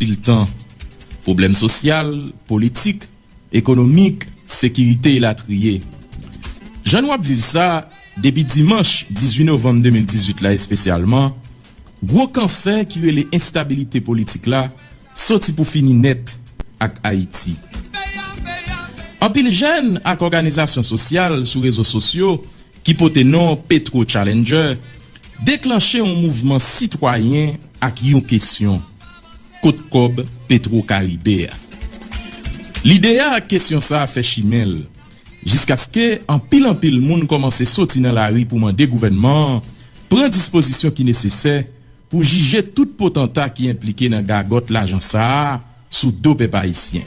pile temps. Problème social, politique, économique, sécurité et la trier. Jean wap vive ça depuis dimanche 18 novembre 2018 là spécialement. Gros cancer qui relève instabilité politique là, sorti pour finir net avec Haïti. En pile jeune ak organisation sociale sur réseaux sociaux qui pote non Petro Challenger déclenché un mouvement citoyen ak yon question Côte Cob Petro Caribé. L'idée à question ça fait chimel jusqu'à ce que en pile monde commence à sortir dans la rue pour demander gouvernement prend disposition qui nécessaire pour juger tout potentat qui impliqué dans gagote l'argent ça sous deux peuple haïtien.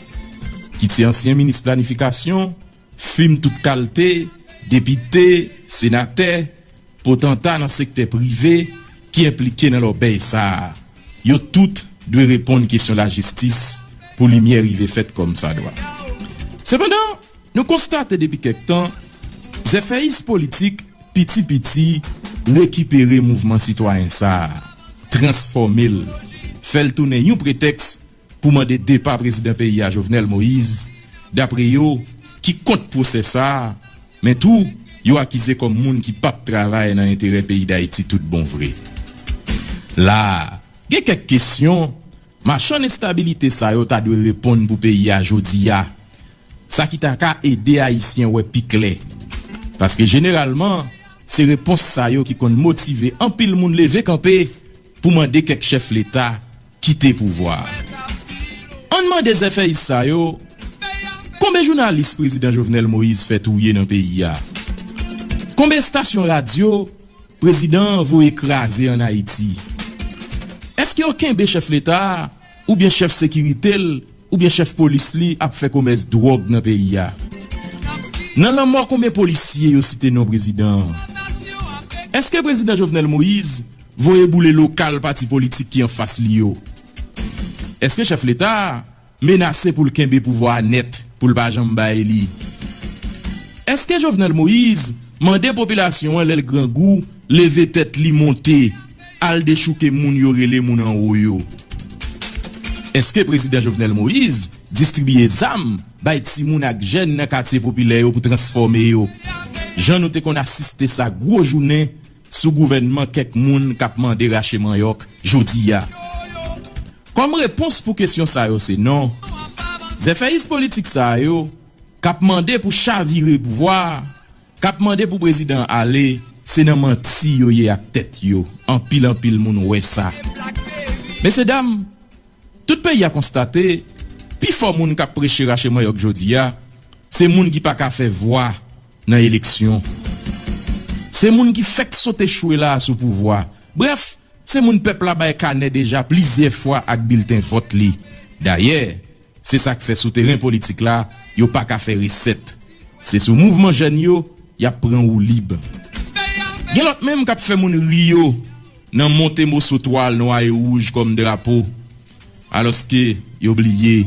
Qui est ancien ministre planification, fume toute qualité, député, sénateur, potentat dans le secteur privé qui impliqué dans l'obéi ça. Yo tout doit répondre question de la justice pour lumière arriver faite comme ça doit. Cependant, nous constatons depuis quelque temps, les effets politiques petit récupérer mouvement citoyen ça, transformer, faire tourner un prétexte pour demander départ président pays à Jovenel Moïse, d'après yo, qui compte pour ça, mais tout, yo accusé comme moun qui pas travail dans l'intérêt pays d'Haïti tout bon vrai. Là, il y a quelques questions, machin instabilité ça yo ta doit répondre pour pays à Jodia. Ça qui t'a ka aider haïtien ouais piclé. Parce que généralement, c'est réponse ça yo qui kon motiver en pile moun lever camper pour demander quelques chef l'état quitter pouvoir. On demande des effets ça yo. Combien journalistes président Jovenel Moïse fait touyer dans pays a? Combien stations radio président vous écraser en Haïti? Est-ce qu'il y a aucun chef l'état ou bien chef sécurité ou bien chef police li a fait commerce drogue dans pays a? Nan la mort combien policiers yo cité non président? Est-ce que président Jovenel Moïse voye bouler local parti politique qui en face li yo? Est-ce que chef l'état menacé pour le kembe pouvoir net pour le bajamba eli? Est-ce que Jovenel Moïse mande population le grand goût lever tête li monter al déchouke moun yo rele moun en haut yo? Est-ce que président Jovenel Moïse distribue zam bay ti moun ak jeune dans quartier populaire pour transformer yo? Jean noté qu'on assiste ça gros journée sous gouvernement quelques moun k'ap mande rache Manioc jodi ya. Comme réponse pour question ça yo c'est non. Les effets politiques ça yo k'ap mande pour chavirer pouvoir, k'ap mande pour président aller, c'est nan menti yo yé ak tête yo. En pile moun ouais ça. Messieurs dames, tout pays a constaté pi fort moun k'ap prêcher rache Manioc jodi ya, c'est moun qui pas ka faire voix dans élection. C'est moun qui fait sauter choué là sous pouvoir. Bref, c'est moun peuple là-bas cané déjà plusieurs fois avec bulletin vote li. D'ailleurs, c'est ça qui fait souterrain politique là, yo pas qu'à faire recette. C'est sous mouvement jeune yo, y a prend ou libre. Gen l'autre même qui fait moun rio nan monter mo sous toile noir et rouge comme drapeau. Alors que y oublié,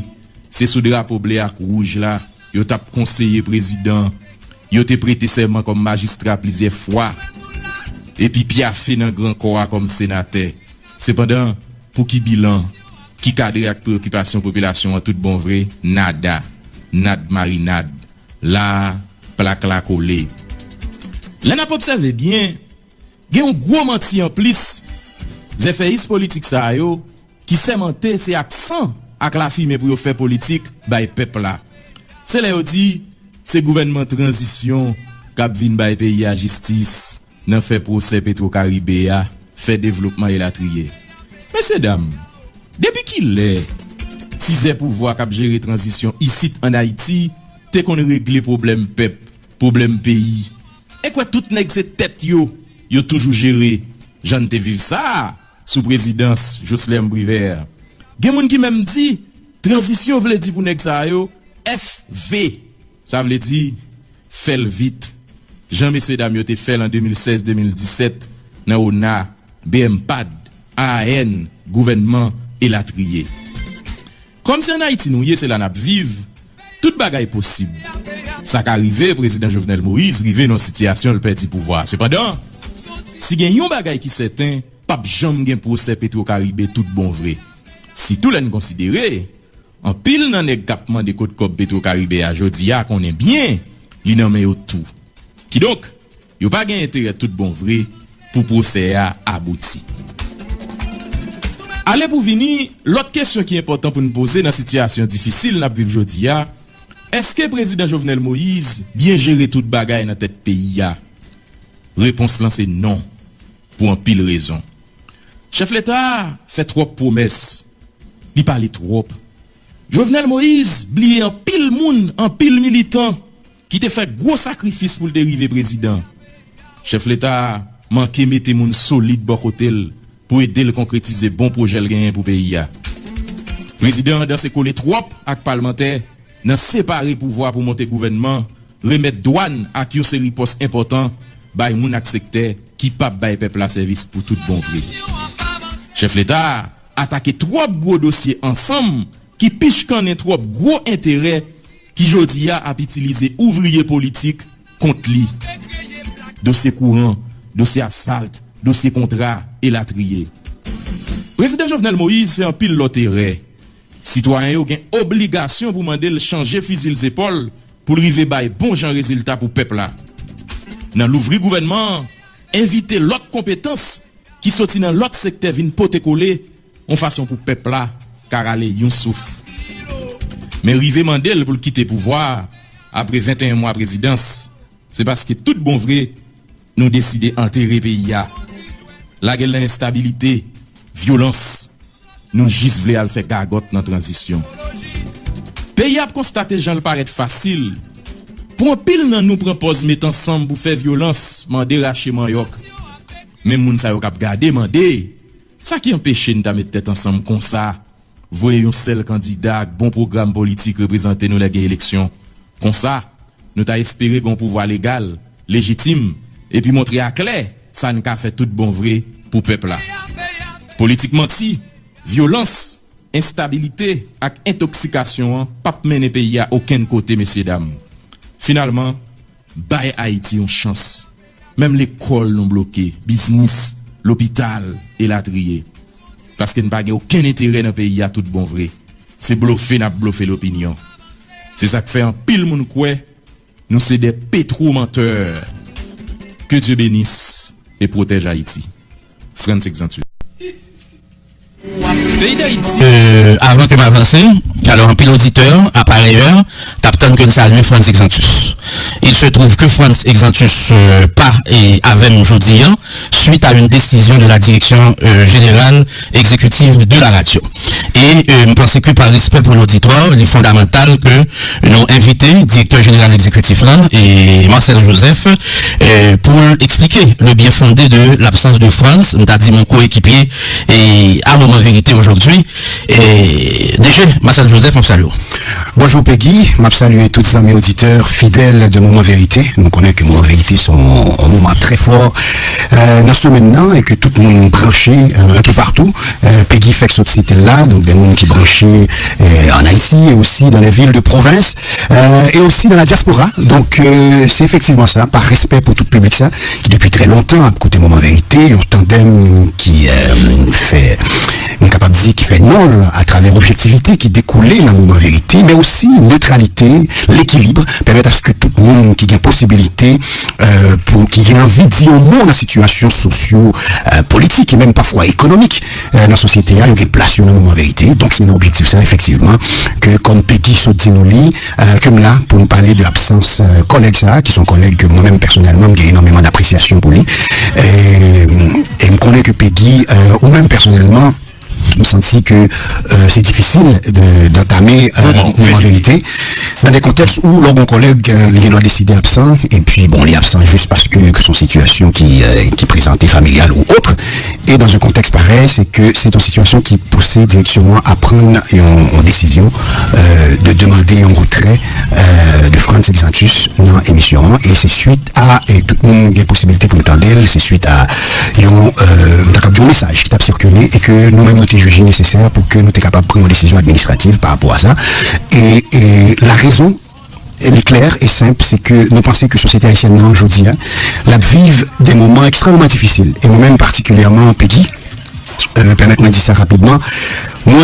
c'est sous drapeau bleu ak rouge là, yo t'a conseiller président, yo te prêté serment comme magistrat plusieurs fois. Et puis piafé dans grand corps comme sénateur. Cependant, pour qui bilan, qui cadre avec préoccupation population en tout bon vrai, nada, nad marinade, la plaque la collée. Là n'a pas observé bien, il y a un gros menti en plus, les effets politiques ça yo, qui sémenté c'est accent avec la firme pour faire politique, by peuple là. C'est là yo dit, c'est gouvernement transition, cap vin by pays à justice, nan fait procès Petro Caribé, fait développement et la trier. Messieurs dames, depuis qu'il est, tisé pouvoir cap gérer transition ici en Haïti, t'es qu'on régler problème peuple, problème pays. Et quoi tout nèg c'est tête yo toujours géré. J'en te vive ça sous présidence Jocelyn Briver. Gen moun qui même dit transition veut dire pour nèg ça yo FV. Ça veut dire fait vite. Jean-Messieurs dames yo te fait en 2016-2017 dans ONA, BMPAD, AN, gouvernement et la trier. Comme c'est en Haïti nous c'est la nap vive, toute bagaille possible. Ça qu'arrive président Jovenel Moïse rive dans situation le perdre pouvoir. Cependant, si gen yon bagaille qui certain, pape jam gen procès Petro Caribé tout bon vrai. Si tout l'en considéré, en pile nan nèg capement de côte Cop Petro-Caribé à jodi a qu'on est bien, li nan men yo tout. Qui donc, yo pas gen intérêt tout bon vrai pour procès à abouti. Allez pour venir, l'autre question qui est importante pour nous poser dans situation difficile n'a vivre jodi a, est-ce que président Jovenel Moïse bien géré toute bagaille dans tête pays a? Réponse là c'est non, pour un pile raison. Chef l'État fait trop promesses, il parle trop. Jovenel Moïse blié en pile moun, en pile militant, qui te fait gros sacrifice pour le dériver président. Chef l'État manqué mettre moun solide bon côté pour aider le concrétiser bon projet le gain pour pays a. Président dans ses collés trop avec parlementaire, nan séparer pouvoir pour monter gouvernement, remettre douane à une série poste important, bay moun ak secteur qui pas bay peuple la service pour tout bon vrai. Chef l'État attaqué trois gros dossiers ensemble qui piche quand trop gros intérêt qui jodi a utiliser ouvrier politique contre lui. Dossier courant, dossier asphalte, dossier contrat et latrier. Président Jovenel Moïse fait un pile l'intérêt. Citoyen yo gen obligation pour demander le changer fusil les épaules pour river bay bon genre résultat pour peuple là. Dans l'ouvri gouvernement, inviter l'autre compétence qui sorti dans l'autre secteur vinn pote coller en façon pour peuple là car aller yon souffle. Mais river mandel pour quitter pouvoir après 21 mois présidence, c'est parce que tout bon vrai nous décider enterrer pays a. La guerre l'instabilité, violence, nous juste voulons al faire gagote dans transition. Pays a constaté j'en le paraît facile. Pour un pile nan nous propose mettre ensemble pour faire violence, mandé racher manioc. Même moun sa yo k'ap gade mandé. Ça qui empêche nous de mettre tête ensemble comme ça. Voyez un seul candidat, bon programme politique représenter nous la élection. Comme ça, nous t'a espéré qu'on pouvoir légal, légitime, et puis montrer à clair, ça n'a fait tout bon vrai pour peuple là. Politique menti, violence, instabilité et intoxication, pas mener pays à aucun côté, messieurs dames. Finalement, bay Haïti une chance. Même l'école non bloqué, business, l'hôpital et la trier. Parce qu'il n'y a pas aucun intérêt dans le pays à tout bon vrai. C'est bluffer, n'a bluffé l'opinion. C'est ça que fait un pile moun kwe, nous c'est des pétro-menteurs. Que Dieu bénisse et protège Haïti. France Exantus. Pays d'Haïti. Avant que m'avance, alors un pile auditeur, appareilleur, t'attends que le salut France Exantus. Il se trouve que France Exantus pas et avec aujourd'hui suite à une décision de la direction générale exécutive de la radio. Et je pense que par respect pour l'auditoire, il est fondamental que nous invitons directeur général exécutif là et Marcel Joseph pour expliquer le bien fondé de l'absence de France. Nous t'a dit mon coéquipier et à moment vérité aujourd'hui. Et déjà, Marcel Joseph, on salue. Bonjour Peggy, je salue tous les amis auditeurs fidèles de Moment Vérité. Nous connaissons que Moment Vérité sont un moment très fort dans ce maintenant et que tout le monde branché un peu partout. Peggy fait que cette cité là, donc des gens qui branchés en Haïti et aussi dans les villes de province et aussi dans la diaspora. Donc c'est effectivement ça, par respect pour tout le public ça, qui depuis très longtemps à côté Moment Vérité, un tandem qui fait, on est capable de dire, qui fait nol à travers l'objectivité qui découlait dans le Moment Vérité, mais aussi neutralité, l'équilibre, permettre à ce que tout le monde qui a possibilité, pour qui a envie de dire au monde la situation socio-politique et même parfois économique dans la société, il y a une place dans le Moment Vérité. Donc c'est un objectif ça, effectivement, que comme Peggy Sodinoli, comme là, pour nous parler de l'absence collègues ça, qui sont collègues que moi-même personnellement, j'ai énormément d'appréciation pour lui. Et je connais que Peggy, ou même personnellement, je me sens que c'est difficile d'entamer en vérité dans des contextes où mon collègue il a décidé absent et puis bon il est absent juste parce que son situation qui présentait familiale ou autre et dans un contexte pareil c'est que c'est une situation qui poussait directement à prendre une décision de demander un retrait de France Exantus dans l'émission et c'est suite à et tout le monde a possibilité pour entendre c'est suite à un message qui a circulé et que nous-mêmes nous jugé nécessaire pour que nous soyons capables de prendre une décision administrative par rapport à ça. Et la raison, elle est claire et simple, c'est que nous pensons que la société haïtienne aujourd'hui, la vive des moments extrêmement difficiles. Et moi-même particulièrement, Peggy, permettez-moi de dire ça rapidement, moi,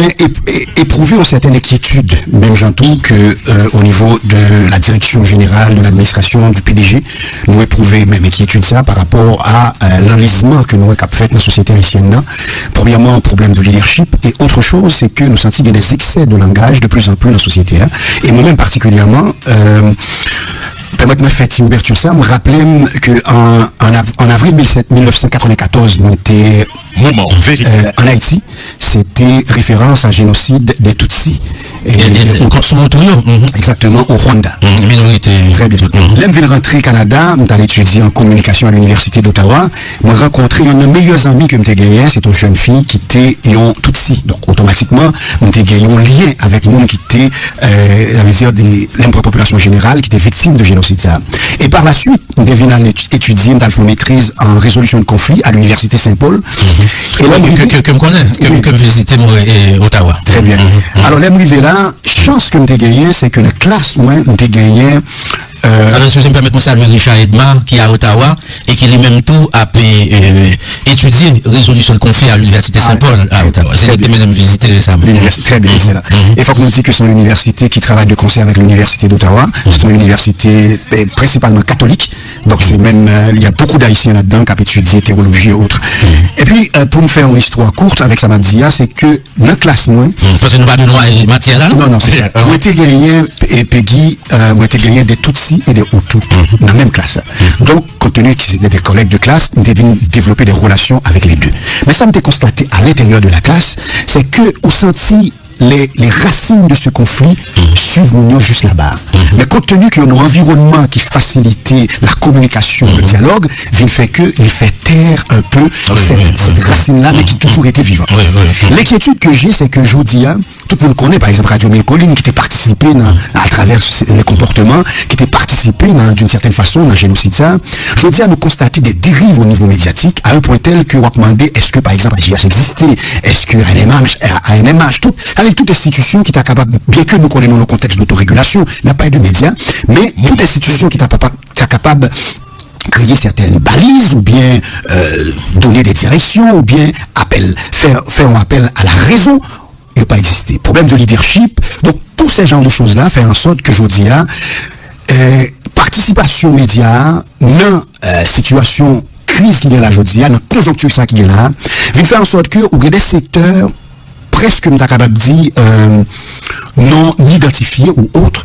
éprouvé une certaine inquiétude, même j'entends que au niveau de la direction générale de l'administration du PDG, nous éprouvé même inquiétude ça par rapport à l'enlisement que nous avons fait dans la société haïtienne. Premièrement, un problème de leadership, et autre chose, c'est que nous sentons des excès de langage de plus en plus dans la société. Et moi-même particulièrement, permettez-moi de faire une ouverture ça, me rappeler qu'en avril 1994, nous étions en Haïti, c'était référence à génocide des Tutsis. Exactement, au Rwanda. Très bien. Là, je viens rentrer au Canada, je suis étudié en communication à l'Université d'Ottawa. Je rencontré un de mes meilleurs amis que je gagné, c'est une jeune fille qui était en Tutsi. Donc, automatiquement, je gagné un lien avec le monde qui était, ça veut dire, de la population générale qui était victime de génocide. Ça. Et par la suite, je devais étudier, je fait maîtrise en résolution de conflits à l'Université Saint-Paul. Et là, que me connais, que me visiter Ottawa. Très bien. Alors, là, je là, chance que je gagné, c'est que la classe, moi, je gagné. Alors, si je me permets de saluer Richard Edmar, qui est à Ottawa, et qui lui-même tout a étudié résolution de conflit à l'Université Saint-Paul à Ottawa. J'ai été même visiter récemment. Très bien, excellent. Il faut que nous disions que c'est une université qui travaille de concert avec l'Université d'Ottawa. C'est une université principalement catholique. Donc, c'est même, il y a beaucoup d'Haïtiens là-dedans qui ont étudié théologie et autres. Et puis, pour me faire une histoire courte avec Samabdia, c'est que dans la classe, moi. Parce que nous parlons de noir et matière là? Non, c'est ça. Moi, j'ai gagné, et Peggy, moi, j'ai gagné des Tutsis et des Hutus dans la même classe. Donc, compte tenu que c'était des collègues de classe, nous devions développer des relations avec les deux. Mais ça m'était constaté à l'intérieur de la classe, c'est que, au senti, les racines de ce conflit suivent nous juste là-bas. Mais compte tenu qu'il y a un environnement qui facilitait la communication, le dialogue, il fait taire un peu cette racine-là, mais qui toujours été vivante. L'inquiétude que j'ai, c'est que jeudi, tout le monde connaît, par exemple, Radio Mille Collines, qui était participé à travers les comportements, qui était participé d'une certaine façon dans le génocide. Jeudi, nous constater des dérives au niveau médiatique, à un point tel que on va demander, est-ce que, par exemple, AJH existait, est-ce que ANMH, tout, avec toute institution qui est capable, bien que nous connaissons le contexte d'autorégulation, n'a pas de médias, mais toute institution qui est capable créer certaines balises, ou bien donner des directions, ou bien faire un appel à la raison, il n'a pas existé. Problème de leadership, donc tous ces genres de choses-là faire en sorte que je dis, participation média, non situation crise qui est là, je dis, dans conjoncture ça qui est là, vient faire en sorte que, ou des secteurs presque, nous capable de dire, non identifiés ou autres,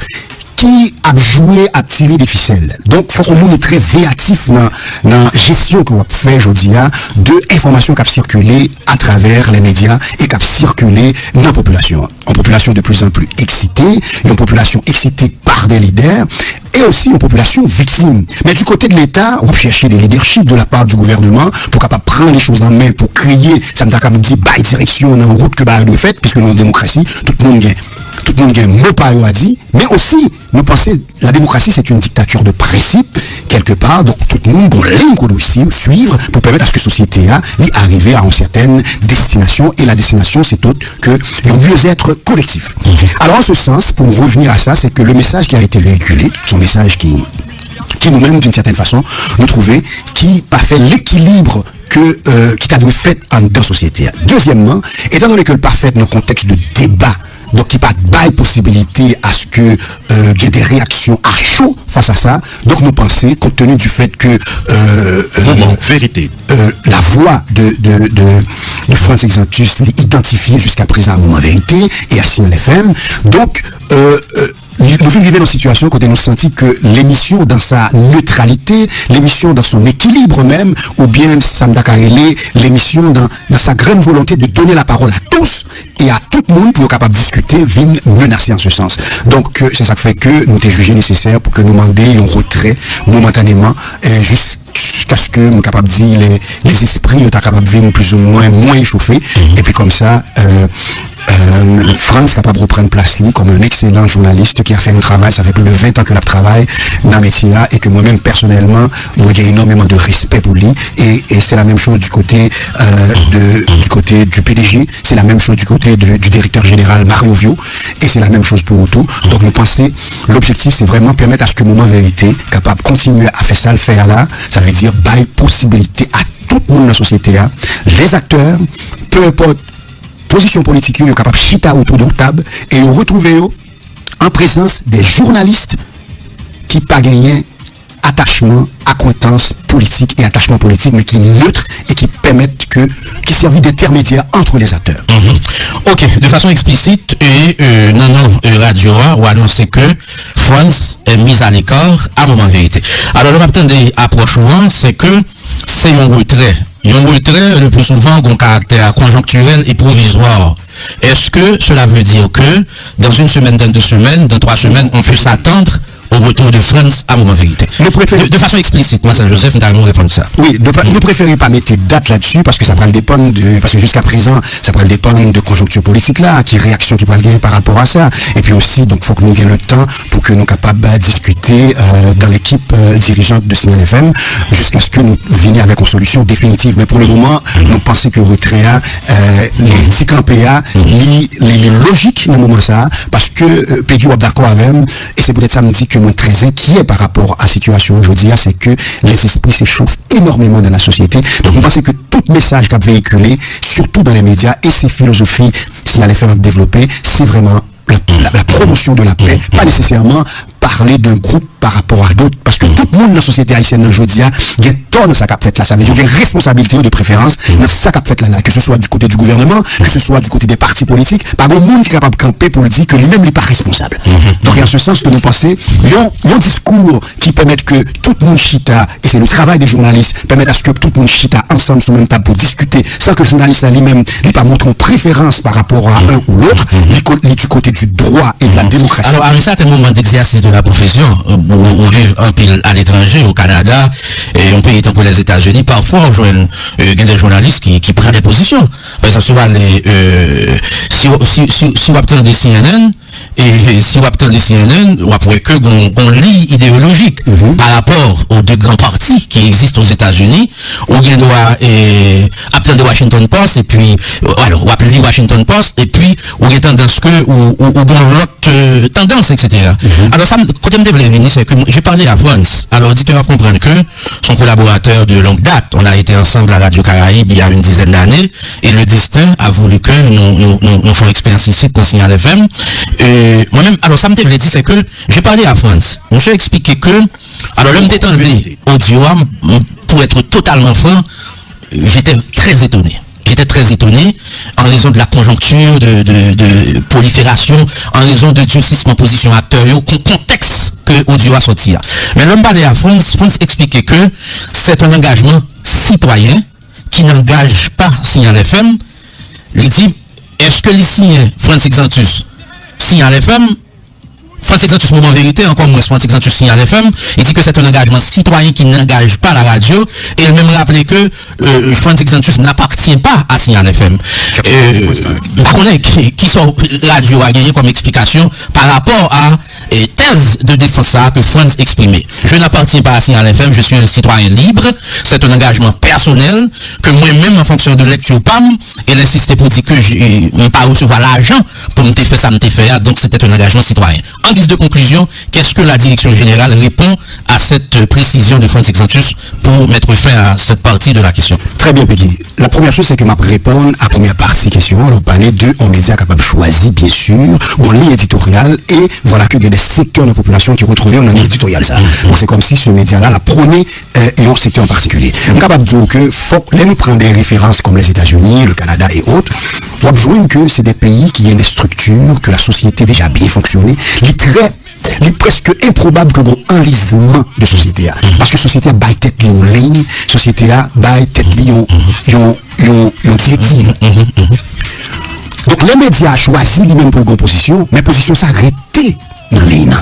qui a joué à tirer des ficelles. Donc, il faut qu'on soit très réactif dans la gestion qu'on va faire aujourd'hui de informations qui ont circulé à travers les médias et qui ont circulé dans la population. Une population de plus en plus excitée, une population excitée par des leaders, et aussi une population victime. Mais du côté de l'État, on va chercher des leaderships de la part du gouvernement pour capable prendre les choses en main, pour crier, ça me capable de dire, direction, dans route que de fait, puisque dans la démocratie, tout le monde gagne. Tout le monde gagne, mot pas à dire, mais aussi, nous pensons, la démocratie, c'est une dictature de principe, quelque part, donc tout le monde doit suivre pour permettre à ce que la société arrive à une certaine destination, et la destination, c'est autre que le mieux-être collectif. Alors, en ce sens, pour revenir à ça, c'est que le message qui a été véhiculé, son message qui nous-mêmes, d'une certaine façon, nous trouvait, qui a fait l'équilibre qui t'a dû fait en dans la société. Deuxièmement, étant donné que le parfait dans le contexte de débat, donc il n'y a pas de possibilité à ce que y ait des réactions à chaud face à ça. Donc nous pensons, compte tenu du fait que vérité. La voix de Frantz Exantus l'est identifiée jusqu'à présent à Moment Vérité et à Ciel FM. Donc nous vivons dans une situation où nous sentons que l'émission dans sa neutralité, l'émission dans son équilibre même, ou bien l'émission dans sa grande volonté de donner la parole à tous et à tout le monde pour être capable de discuter, vient menacer en ce sens. Donc c'est ça qui fait que nous avons jugé nécessaire pour que nous demandions un retrait momentanément jusqu'à ce que nous sommes capables de dire les esprits sont capables de venir plus ou moins échauffés, et puis comme ça Frantz est capable de reprendre place comme un excellent journaliste qui a fait un travail, ça fait plus de 20 ans que je travaille dans le métier et que moi-même personnellement, j'ai énormément de respect pour lui, et c'est la même chose du côté du PDG, c'est la même chose du côté du directeur général Mario Vio, et c'est la même chose pour tout. Donc nous pensons, l'objectif c'est vraiment permettre à ce que Moment Vérité capable de continuer à faire ça, le faire là, ça veut dire bail possibilité à tout le monde dans la société, les acteurs, peu importe position politique, ils sont capables de chita autour d'une table et de retrouver en présence des journalistes qui n'ont pas gagné attachement, acquaintance politique et attachement politique, mais qui neutre et qui permettent qui servent d'intermédiaire entre les acteurs. Ok, de façon explicite, Radio a annoncé que France est mise à l'écart à moment vérité. Alors, l'obtention approche souvent, c'est que c'est un retrait. Un retrait, le plus souvent, a un caractère conjoncturel et provisoire. Est-ce que cela veut dire que dans une semaine, dans 2 semaines, dans 3 semaines, on peut s'attendre au retour de France à moment vérité? De façon explicite, Marcel Joseph, nous allons répondre ça. Oui, ne préférez pas mettre date là-dessus parce que ça va dépendre parce que jusqu'à présent, ça va dépendre de conjoncture politique là, qui réaction qui va gagner par rapport à ça. Et puis aussi, donc, faut que nous ayons le temps pour que nous soyons capables de discuter dans l'équipe dirigeante de Signal FM jusqu'à ce que nous venions avec une solution définitive. Mais pour le moment, nous pensons que retrait les CKPA, les logiques dans le moment ça, parce que Peggy est d'accord avec nous, et c'est peut-être ça me dit que moi très inquiet par rapport à la situation aujourd'hui, c'est que les esprits s'échauffent énormément dans la société. Donc, on pense que tout message qu'a véhiculé, surtout dans les médias, et ces philosophies, s'il allait faire développer, c'est vraiment la promotion de la paix, pas nécessairement parler d'un groupe par rapport à d'autres, parce que tout le monde dans la société haïtienne aujourd'hui, il y a tort dans sa cap fait là, ça veut dire qu'il y a une responsabilité de préférence dans sa cap fait là, que ce soit du côté du gouvernement, que ce soit du côté des partis politiques, pas de monde qui est capable de camper pour le dire que lui-même n'est pas responsable. Donc, en ce sens que nous pensons, il y a un discours qui permet que tout le monde chita, et c'est le travail des journalistes, permet à ce que tout le monde chita ensemble sur la même table pour discuter, sans que le journaliste lui-même n'ait pas montré une préférence par rapport à un ou l'autre, du côté du droit et de la démocratie. Alors, à un certain moment d'exercice de la profession, on vit un pile à l'étranger, au Canada, et on peut être pour les États-Unis, parfois on joue des journalistes qui prennent des positions. Par exemple, si on obtient des CNN, et si on obtient des CNN, on pourrait que on lit idéologique par rapport aux 2 grands partis qui existent aux États-Unis, on doit obtenir de Washington Post, et puis, alors, on va appeler Washington Post, et puis, on a tendance que, ou l'autre tendance, etc. Alors, ça, quand je me développe, c'est que j'ai parlé à France. Alors, l'auditeur va comprendre que son collaborateur de longue date, on a été ensemble à Radio Caraïbe il y a une dizaine d'années, et le destin a voulu que nous fassions expérience ici dans Signal FM. Moi-même, alors, ça me développe, c'est que j'ai parlé à France. Je vais expliquer que, alors, l'homme détendu audio, pour être totalement franc, j'étais très étonné. J'étais très étonné en raison de la conjoncture de prolifération, en raison de durcissement position acteur, au contexte que audio a sorti. Mais l'homme parlait à France expliquait que c'est un engagement citoyen qui n'engage pas Signal FM. Il dit, est-ce que les signes France Exantus Signal FM, France Exantus Moment Vérité, encore moins France Exantus Signal FM, il dit que c'est un engagement citoyen qui n'engage pas la radio, et il même rappelé que France Exantus n'appartient pas à Signal FM. Par contre, qui sont radio a gagné comme explication par rapport à thèse de défense que France exprimait. Je n'appartiens pas à Signal FM, je suis un citoyen libre, c'est un engagement personnel que moi-même, en fonction de lecture PAM, il insistait pour dire que je ne pas recevoir l'argent pour me faire ça, me faire, donc c'était un engagement citoyen. En guise de conclusion, qu'est-ce que la direction générale répond à cette précision de France Exantus pour mettre fin à cette partie de la question? Très bien, Peggy. La première chose, c'est que je vais répondre à la première partie question. On va parler d'un média capable de choisir, bien sûr, ou en ligne éditoriale, et voilà qu'il y a des secteurs de la population qui retrouvent en ligne éditoriale. Ça. Donc c'est comme si ce média-là la prônait un secteur en particulier. On est capable de dire que faut, là, nous prendre des références comme les États-Unis, le Canada et autres, on va jouer que c'est des pays qui ont des structures, que la société déjà bien fonctionné. Il est presque improbable que nous ayons un enlisement de société. Parce que la société a bail tête en ligne, la société a bail tête en directive. Donc les médias choisissent lui-même pour une position, mais position s'arrêter dans la ligne.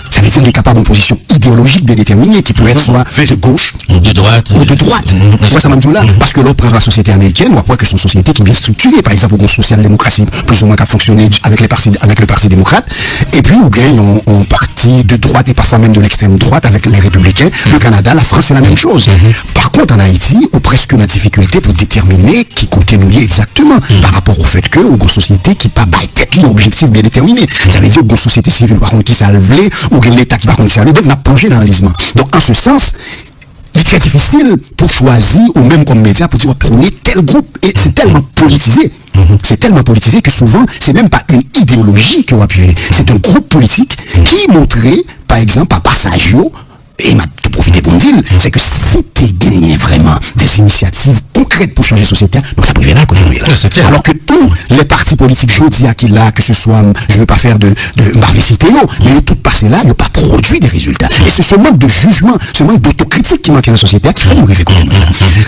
Ça veut dire qu'il est capable d'une position idéologique bien déterminée qui peut être soit de gauche ou de droite. Moi, ça m'a dit là. Parce que l'on prend la société américaine, on voit que c'est une société qui est bien structurée. Par exemple, une social-démocratie, plus ou moins qui a fonctionné avec le parti démocrate. Et puis, on gagne un parti de droite et parfois même de l'extrême droite avec les républicains. Le Canada, la France, c'est la même chose. Par contre, en Haïti, on presque une difficulté pour déterminer qui côté nous lié exactement par rapport au fait que, une société qui pas bail tête, un objectif bien déterminé. Ça veut dire une société civile, par contre, qui s'est levée, ou l'État qui par contre s'est donc on a plongé dans l'enlisement. Donc en ce sens, il est très difficile pour choisir, ou même comme média, pour dire, prôner tel groupe. Et c'est tellement politisé. C'est tellement politisé que souvent, c'est même pas une idéologie qu'on va appuyer. C'est un groupe politique qui montrait, par exemple, par passage, et m'a profité pour me dire, c'est que si tu gagné vraiment des initiatives concrètes pour changer la société, donc ça privé là, alors que tous les partis politiques, je dis à qui là, que ce soit, je veux pas faire de cité, mais ils ont tout passé là, ils n'ont pas produit des résultats. Et c'est ce manque de jugement, ce manque d'autocritique qui manque dans la société qui fait nous rêver.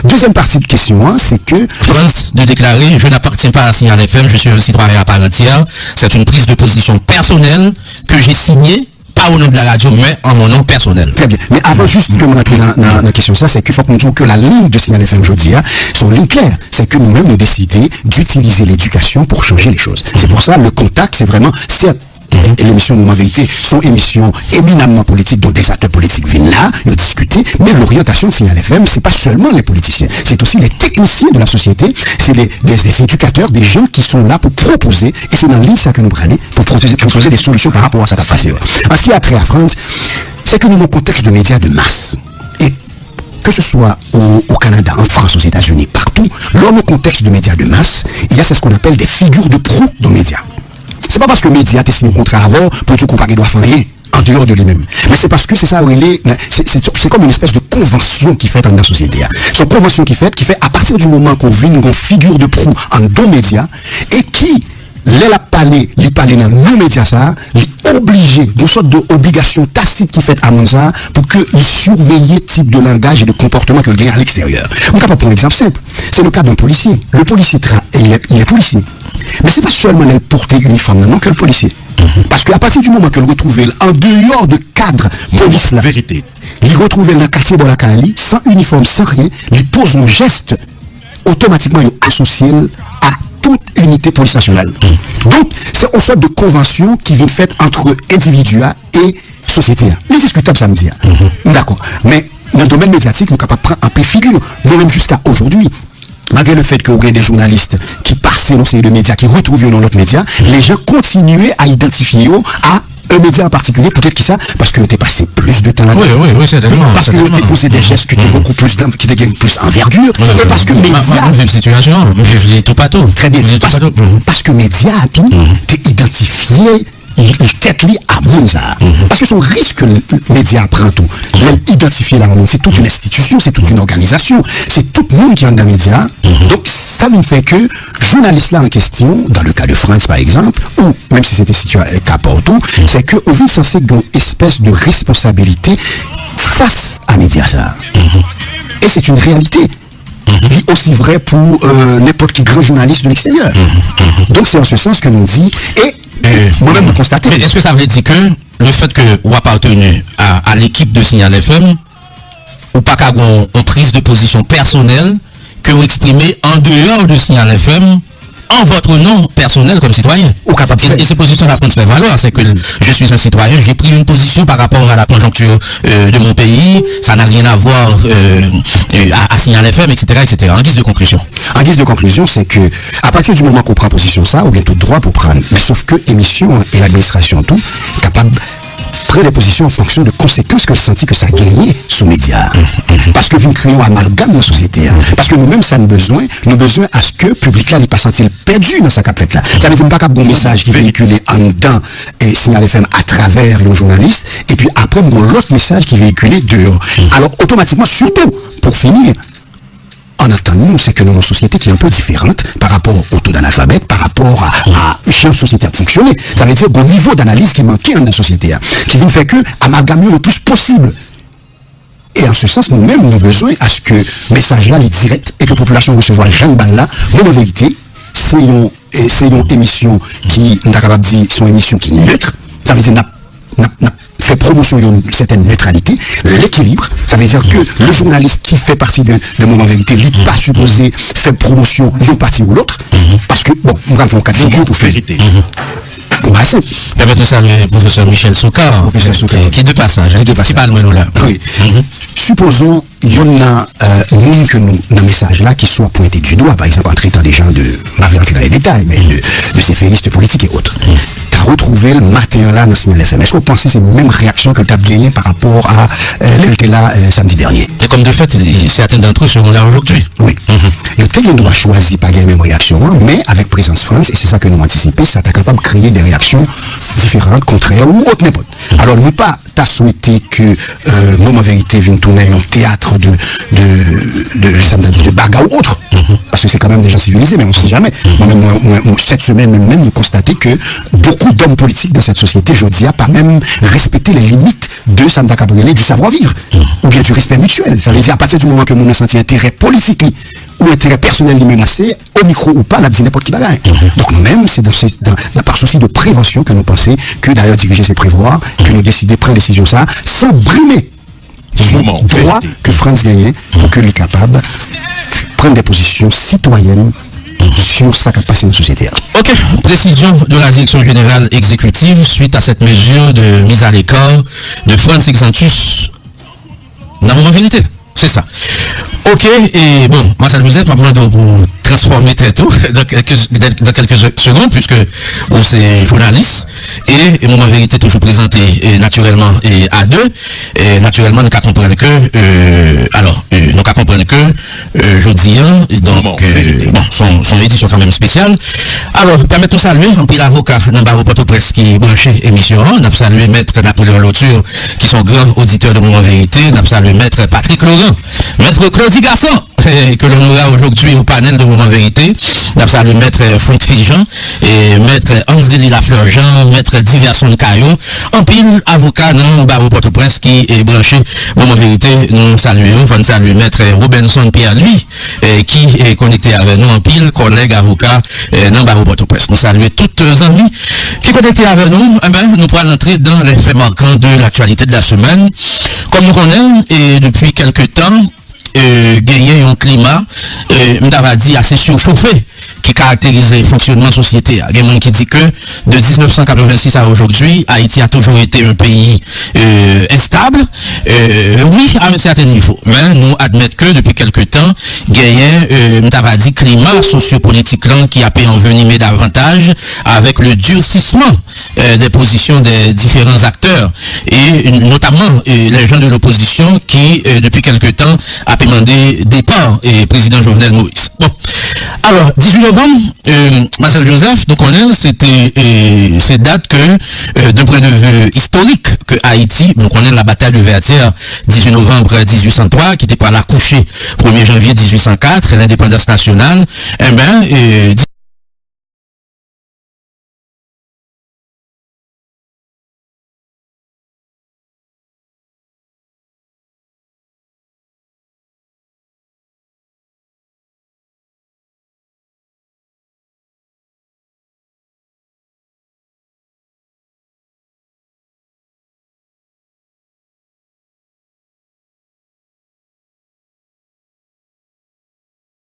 Deuxième partie de question, hein, c'est que France de déclarer, je n'appartiens pas à Signal FM, je suis un citoyen à part entière. C'est une prise de position personnelle que j'ai signée. Pas au nom de la radio, mais en mon nom personnel. Très bien. Mais avant juste de me rentrer dans la question ça, c'est qu'il faut que nous disions que la ligne de Signal FM aujourd'hui, son ligne claire, c'est que nous-mêmes nous décidé d'utiliser l'éducation pour changer les choses. C'est pour ça, le contact, c'est vraiment, certes, l'émission Moment Vérité sont émissions éminemment politiques, dont des acteurs politiques viennent là, ils ont discuté, mais l'orientation de Signal FM, c'est pas seulement les politiciens, c'est aussi les techniciens de la société, c'est des éducateurs, des gens qui sont là pour proposer, et c'est dans la ligne ça que nous prenons, pour proposer des solutions par rapport à ça qui a passé. En ce qui a trait à France, c'est que nous, dans le contexte de médias de masse, et que ce soit au Canada, en France, aux États-Unis, partout, lors du contexte de médias de masse, il y a ce qu'on appelle des figures de proue dans les médias. C'est pas parce que les médias ont signé un contrat avant pour dire qu'on ne doit faire rien en dehors de lui-même. Mais c'est parce que c'est ça, c'est comme une espèce de convention qui fait dans la société. C'est une convention qui fait à partir du moment qu'on vit une figure de proue en deux médias et qui, les parler dans nos médias, ça, les obligé, d'une sorte d'obligation tacite qui fait à Monza pour qu'ils surveillent le type de langage et de comportement que gagne à l'extérieur. On est capable de prendre un exemple simple. C'est le cas d'un policier. Le policier, il est policier. Mais c'est pas seulement le porter uniforme, non, que le policier. Parce qu'à partir du moment que le retrouve en dehors de cadre police, la vérité, il retrouve dans le quartier Bolakali, sans uniforme, sans rien, il pose un geste, automatiquement il associe à toute unité police nationale. Donc, c'est une sorte de convention qui vient faite entre individus et société. Les discutables samedi. D'accord. Mais dans le domaine médiatique, nous sommes capables de prendre un peu figure. Même jusqu'à aujourd'hui, malgré le fait que vous avez des journalistes qui passent dans ces deux médias, qui retrouvent dans l'autre média, les gens continuent à identifier à un média en particulier, peut-être qui ça, parce que tu es passé plus de temps là. Oui, certainement. Parce que tu as posé des gestes qui ont beaucoup plus qui te gagnent plus envergure. Et parce que média. Même situation, je dis tout pas tout. Très bien. Parce que média a tout, t'es identifié. Il tête lié à Monza. Parce que son risque, le média prend tout. L'identifier là, c'est toute une institution, c'est toute une organisation, c'est tout le monde qui est dans les médias. Donc, ça me fait que, journaliste là en question, dans le cas de France par exemple, ou même si c'était situé à Caporto, c'est qu'on vit censé une espèce de responsabilité face à médias ça. Et c'est une réalité. Il est aussi vrai pour n'importe quel grand journaliste de l'extérieur. Donc, c'est en ce sens que nous dit, et moi-même me constater. Mais est-ce que ça veut dire que le fait que vous appartenez à l'équipe de Signal FM, ou pas qu'à une prise de position personnelle que vous exprimez en dehors de Signal FM, en votre nom personnel comme citoyen? Et ces positions la France fait valoir, c'est que je suis un citoyen, j'ai pris une position par rapport à la conjoncture de mon pays, ça n'a rien à voir à Signal FM, etc. En guise de conclusion. En guise de conclusion, c'est que à partir du moment qu'on prend position ça, on a tout droit pour prendre. Mais sauf que l'émission et l'administration tout capable prendre des positions en fonction de conséquences que le senti que ça a gagné sous médias. Parce que nous créons un amalgame dans la société. Parce que nous-mêmes, ça nous besoin à ce que le public là n'est pas senti perdu dans sa capette là. Ça veut dire pas qu'un bon message qui véhiculé en dedans et Signal FM à travers le journaliste, et puis après, l'autre message qui véhiculé dehors. Alors, automatiquement, surtout, pour finir, en attendant, c'est que nous avons une société qui est un peu différente par rapport au taux d'analphabète, par rapport à une société à fonctionner. Ça veut dire qu'au niveau d'analyse qui manquait dans la société, qui vient faire que amalgamer le plus possible. Et en ce sens, nous-mêmes, nous avons besoin à ce que le message-là est direct et que la population recevra le jeune balle là. Mais en vérité, c'est une émission qui, on est capable de dire, c'est une émission qui est neutre. Ça veut dire fait promotion d'une certaine neutralité, l'équilibre, ça veut dire que le journaliste qui fait partie de Moment Vérité, il n'est pas supposé faire promotion d'une partie ou l'autre, parce que, bon, on va faire un cas de figure pour vérité. Bon, bah, c'est. Permettez de saluer le professeur Michel Soukar, qui est de passage, qui parle de nous là. Oui. Supposons, il y en a une que nous, dans le message là, qui soit pointé du doigt, par exemple, en traitant des gens de, on va rentrer dans les détails, mais de ces féministes politiques et autres. Tu as retrouvé trouvé le matin là dans le signal FM. Est-ce que vous pensez que c'est la même réaction que tu as gagné par rapport à l'LTLA samedi dernier? Et comme de fait, certains d'entre eux seront là aujourd'hui. Oui. Le TLA doit choisir pas gagner la même réaction, hein, mais avec Présence France, et c'est ça que nous anticipons, ça t'a capable de créer des réactions différentes, contraires ou autres n'importe. Alors, nous pas t'as souhaité que Moment Vérité vienne tourner un théâtre de bagarre ou autre, parce que c'est quand même déjà civilisé, mais on ne sait jamais. Cette semaine même, nous constatons que beaucoup d'hommes politiques dans cette société, je dis, pas même respecter les limites de Samda Cabrelé, du savoir-vivre, ou bien du respect mutuel. Ça veut dire, à partir du moment que nous senti intérêt politique ou intérêt personnel menacé, au micro ou pas, on a dit n'importe qui bagaille. Donc nous-mêmes, c'est par souci de prévention que nous pensons que d'ailleurs diriger c'est prévoir, que nous décider de prendre décision ça, sans brimer le droit que France gagne pour que les capables prendre des positions citoyennes sur sa capacité de société. Ok, précision de la direction générale exécutive suite à cette mesure de mise à l'écart de France Exantus dans Moment Vérité. C'est ça. Ok, et bon, Marcel Joseph m'a demandé pour transformer très tôt dans quelques secondes, puisque vous c'est journaliste, et Moment Vérité toujours présenté naturellement à deux, et naturellement nous comprenons que, nous comprenons que, je dis, donc, son édition quand même spéciale. Alors, permettons de saluer un peu l'avocat dans Barreau Port-au-Prince qui est branché émission, nous avons salué Maître Napoléon Lauture, qui sont grands auditeurs de Moment Vérité, nous avons salué Maître Patrick Laurent, Maître Claudie Garçon, que l'on aura aujourd'hui au panel de Moment Vérité. Nous avons salué Maître Franck Fijan et Maître Ansdeli Lafleur-Jean, Maître Diverson Caillot, en pile avocat dans Barreau Port-au-Prince qui est branché Moment Vérité. Nous saluons, nous saluons Maître Robinson Pierre, lui, qui est connecté avec nous en pile, collègue avocat dans Barreau Port-au-Prince. Nous saluons tous les amis qui sont connectés avec nous. Nous pourrons entrer dans les faits marquants de l'actualité de la semaine. Comme nous connaissons, et depuis quelques temps, gagner un climat, m'avait dit assez surchauffé qui caractérise le fonctionnement de la société. Il y a des gens qui disent que de 1986 à aujourd'hui, Haïti a toujours été un pays instable. Oui, à un certain niveau. Mais nous admettons que depuis quelque temps, m'avait dit climat sociopolitique qui a pu envenimer davantage avec le durcissement des positions des différents acteurs et notamment les gens de l'opposition qui depuis quelque temps a demandé départ et président Jovenel Moïse. Bon. Alors, 18 novembre, Marcel Joseph, donc on est, c'était cette date que, d'un point de vue historique, que Haïti, donc on est la bataille de Vertières, 18 novembre 1803, qui était par la couchée 1er janvier 1804, l'indépendance nationale,